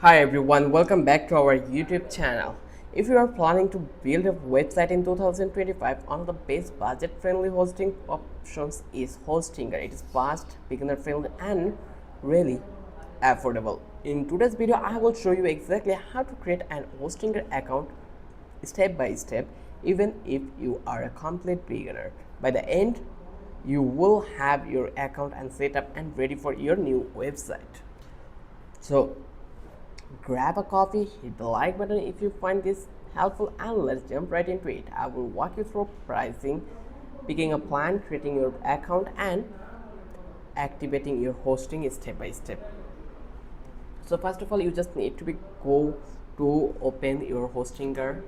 Hi everyone, welcome back to our YouTube channel. If you are planning to build a website in 2025, one of the best budget-friendly hosting options is Hostinger. It is fast, beginner-friendly, and really affordable. In today's video, I will show you exactly how to create an Hostinger account step by step, even if you are a complete beginner. By the end, you will have your account and setup and ready for your new website. So grab a coffee, hit the like button if you find this helpful, and let's jump right into it. I will walk you through pricing, picking a plan, creating your account, and activating your hosting step by step. So first of all, you just need to go to open your Hostinger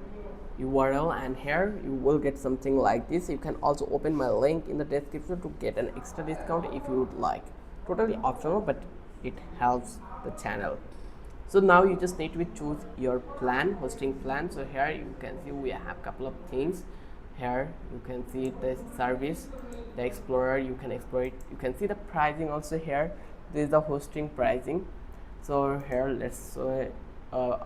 URL, and here you will get something like this. You can also open my link in the description to get an extra discount if you would like. Totally optional, but it helps the channel. So now you just need to choose your plan, hosting plan. So here you can see we have a couple of things. Here you can see the service, the explorer, you can explore it. You can see the pricing also here. This is the hosting pricing. So here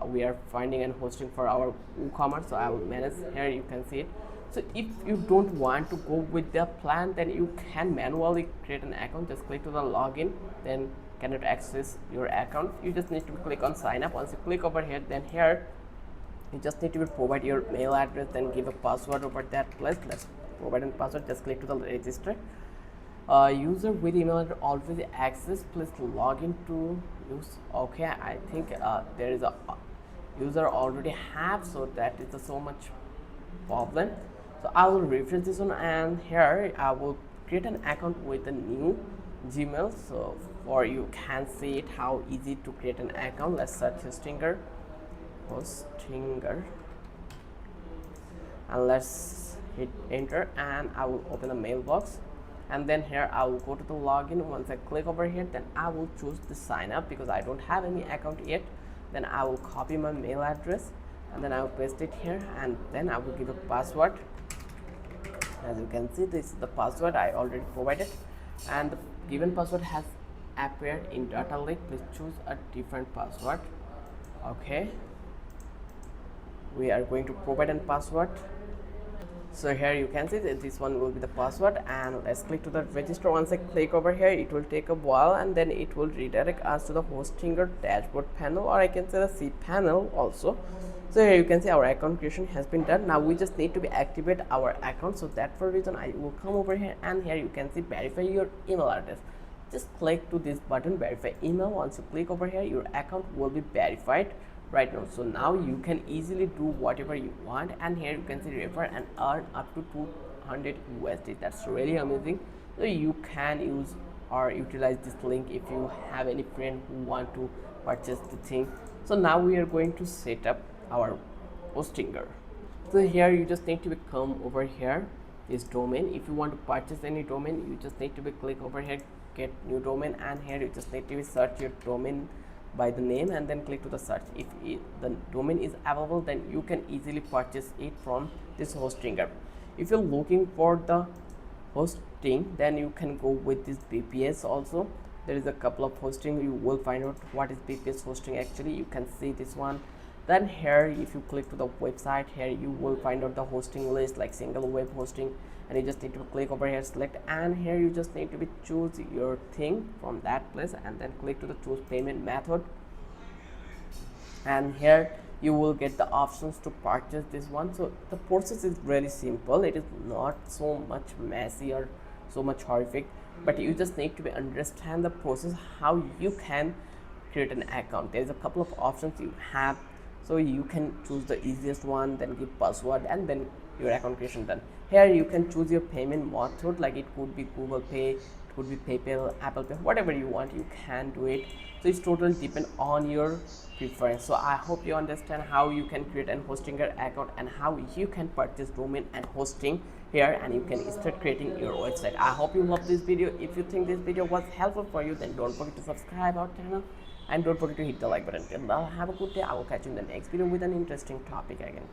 we are finding and hosting for our WooCommerce. So I will manage. Here you can see it. So if you don't want to go with the plan, then you can manually create an account. Just click to the login, then cannot access your account. You just need to click on sign up. Once you click over here, then here you just need to provide your mail address, then give a password over that place. Let's provide a password. Just click to the register. User with email address already access, please log in to use. Okay, I think there is a user already have, so that is so much problem. So I will refresh this one, and here I will create an account with a new Gmail. So for you can see it how easy to create an account. Let's search Hostinger, and let's hit enter, and I will open the mailbox, and then here I will go to the login. Once I click over here, then I will choose the sign up because I don't have any account yet. Then I will copy my mail address, and then I will paste it here, and then I will give a password. As you can see, this is the password I already provided, and the given password has appeared in data lake. Please choose a different password. Okay, we are going to provide a password. So here you can see that this one will be the password, and let's click to the register. Once I click over here, it will take a while, and then it will redirect us to the Hostinger dashboard panel, or I can say the C panel also. So here you can see our account creation has been done. Now we just need to activate our account. So that for reason I will come over here, and here you can see verify your email address. Just click to this button, verify email. Once you click over here, your account will be verified right now. So now you can easily do whatever you want, and here you can see refer and earn up to 200 USD. That's really amazing. So you can use or utilize this link if you have any friend who want to purchase the thing. So now we are going to set up our Hostinger. So here you just need to come over here, this domain. If you want to purchase any domain, you just need to click over here, get new domain, and here you just need to search your domain by the name, and then click to the search. If the domain is available, then you can easily purchase it from this Hostinger. If you're looking for the hosting, then you can go with this BPS also. There is a couple of hosting. You will find out what is BPS hosting actually. You can see this one. Then here if you click to the website, here you will find out the hosting list like single web hosting, and you just need to click over here, select, and here you just need to choose your thing from that place, and then click to the choose payment method, and here you will get the options to purchase this one. So the process is really simple. It is not so much messy or so much horrific, but you just need to understand the process how you can create an account. There is a couple of options you have, so you can choose the easiest one, then give password, and then your account creation done. Here you can choose your payment method, like it could be Google Pay, it could be PayPal, Apple Pay, whatever you want, you can do it. So it's totally depend on your preference. So I hope you understand how you can create an Hostinger account and how you can purchase domain and hosting here, and you can start creating your website. I hope you love this video. If you think this video was helpful for you, then don't forget to subscribe our channel, and don't forget to hit the like button. Till now, have a good day. I will catch you in the next video with an interesting topic again.